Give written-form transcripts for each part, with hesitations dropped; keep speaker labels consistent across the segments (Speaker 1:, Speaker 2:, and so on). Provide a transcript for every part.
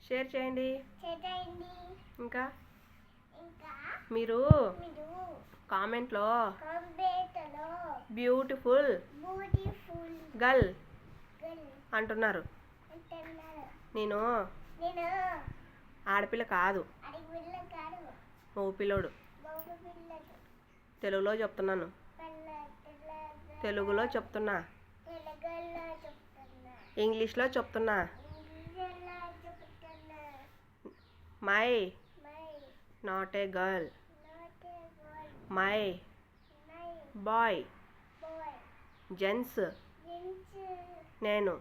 Speaker 1: Share చేయండి. ఇంకా మీరు కామెంట్లో బ్యూటిఫుల్ గర్ల్ అంటున్నారు. నేను ఆడపిల్ల కాదు, మగ పిల్లోడు. తెలుగులో చెప్తున్నాను, తెలుగులో చెప్తున్నా, ఇంగ్లీష్లో చెప్తున్నా. My not a girl, my boy gents. నేను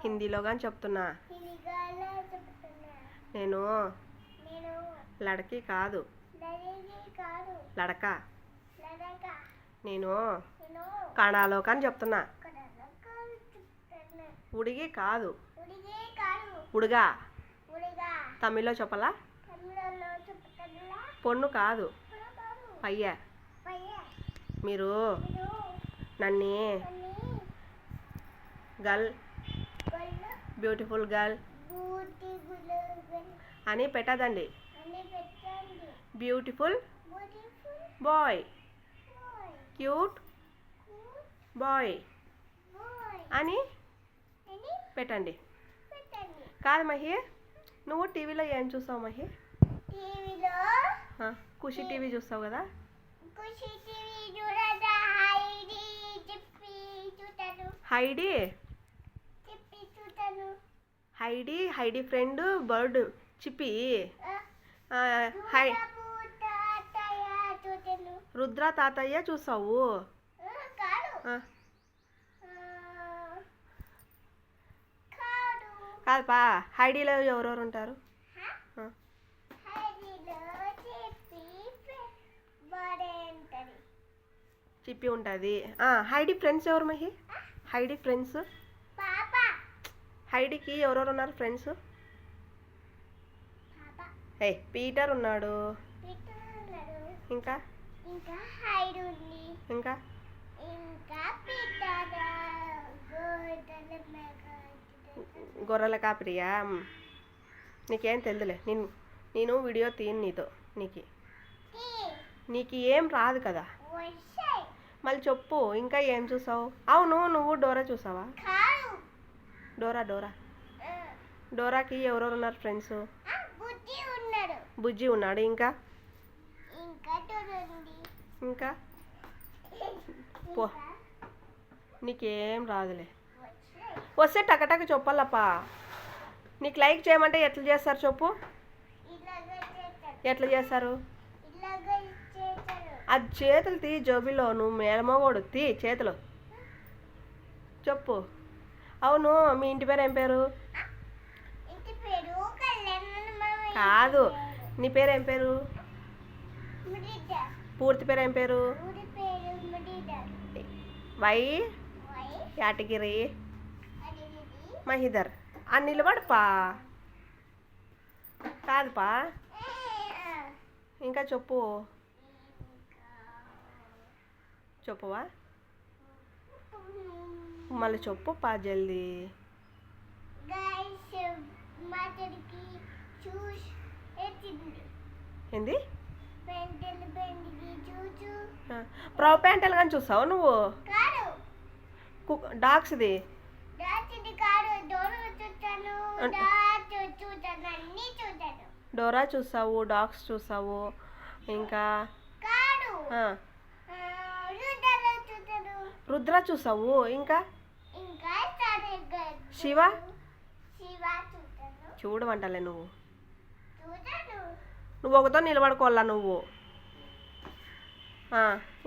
Speaker 1: హిందీలో కానీ చెప్తున్నా. నేను లడకి కాదు, లడక. నేను కన్నడలో కానీ చెప్తున్నా. ఉడిగి కాదు, ఉడుగా. తమిళ్లో చెప్పలా. పొన్ను కాదు, పయ్య. మీరు నన్ను గర్ల్, బ్యూటిఫుల్ గర్ల్ అని పెట్టదండి. బ్యూటిఫుల్ బాయ్, క్యూట్ బాయ్ అని పెట్టండి. కాదు మహి, నువ్వు టీవీలో ఏం చూస్తావు మహి? ఖుషి టీవీ చూస్తావు కదా. Heidi, Heidi, Heidi friend bird చిప్పి. రుద్ర తాతయ్య చూస్తావు. కాదుపా, హైడీలో ఎవరెవరు ఉంటారు? చిప్పి ఉంటుంది. హైడీ ఫ్రెండ్స్ ఎవరు మహి? హైడీ ఫ్రెండ్స్, హైడీకి ఎవరెవరు ఉన్నారు ఫ్రెండ్స్? పీటర్ ఉన్నాడు. ఇంకా ఇంకా గొర్రెల కాపరియా? నీకేం తెలుదులే. నేను వీడియో తీయను నీతో. నీకు ఏం రాదు కదా. మళ్ళీ చెప్పు, ఇంకా ఏం చూసావు? అవును, నువ్వు డోరా చూసావా? డోరాకి ఎవరెవరు ఉన్నారు ఫ్రెండ్స్? బుజ్జి ఉన్నాడు. ఇంకా పో, నీకేం రాదులే. వస్తే టకటక చెప్పాలప్పా. నీకు లైక్ చేయమంటే ఎట్లా చేస్తారు చెప్పు? ఎట్లా చేస్తారు? అది చేతులు తీ జోబిలో. నువ్వు మేలమోగోడు, తీ చేతులు. చెప్పు. అవును, మీ ఇంటి పేరు ఏం పేరు? కాదు, నీ పేరు ఏం పేరు? పూర్తి పేరు ఏం పేరు? వై యాటగిరి మహిదర్ అని నిలబడపా. కాదుపా, ఇంకా చెప్పు. చెప్పువా? మళ్ళీ చెప్పుపా జల్దీ. ఏంది? ప్రావ్ ప్యాంటలు కానీ చూస్తావు నువ్వు? డాగ్స్ది డోరా చూస్తావు, డాగ్స్ చూస్తావు. ఇంకా రుద్ర చూసావు. ఇంకా శివ చూడమంటలే. నువ్వు ఒకతో నిలబడుకోవాలా నువ్వు.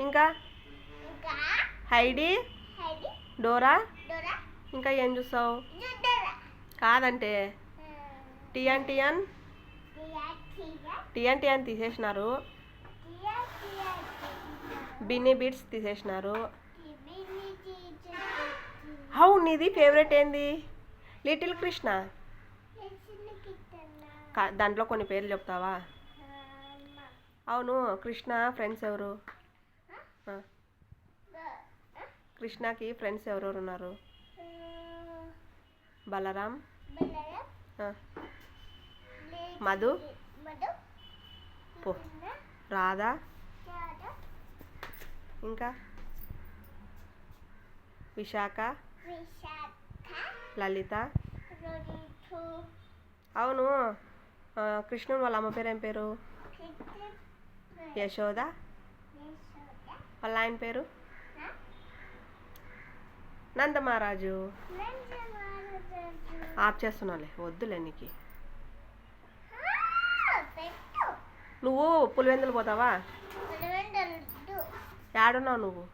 Speaker 1: ఇంకా హైడీ, డోరా, ఇంకా ఏం చూస్తావు? కాదంటే టియాన్ తీసేసినారు. బిన్నీ బీట్స్ తీసేసినారు. నీది ఫేవరెట్ ఏంది? లిటిల్ కృష్ణ. దాంట్లో కొన్ని పేర్లు చెప్తావా? అవును కృష్ణ ఫ్రెండ్స్ ఎవరు? ఆ, కృష్ణకి ఫ్రెండ్స్ ఎవరెవరు ఉన్నారు? బలరాం, ఆ, మధు, పో, రాధా, ఇంకా విశాఖ, లలిత. అవును కృష్ణుని వాళ్ళ అమ్మ పేరు ఏం పేరు? యశోద. వాళ్ళ ఆయన పేరు? నందమహారాజు. ఆఫ్ చేస్తున్నావులే, వద్దులే నీకు. నువ్వు పులివెందులు పోతావా? యాడున్నావు నువ్వు?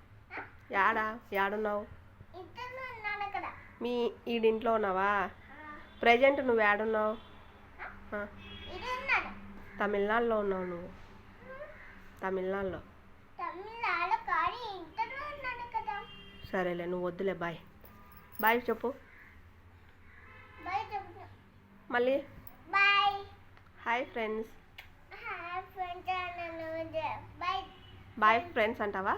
Speaker 1: యాడున్నావు? మీ ఈడింట్లో ఉన్నావా? ప్రజెంట్ నువ్వు యాడున్నావు? తమిళనాడులో ఉన్నావు నువ్వు. తమిళనాడులో. సరేలే, నువ్వు వద్దులే. బాయ్ బాయ్ చెప్పు మళ్ళీ. Hi friends. బాయ్ ఫ్రెండ్స్ అంటావా?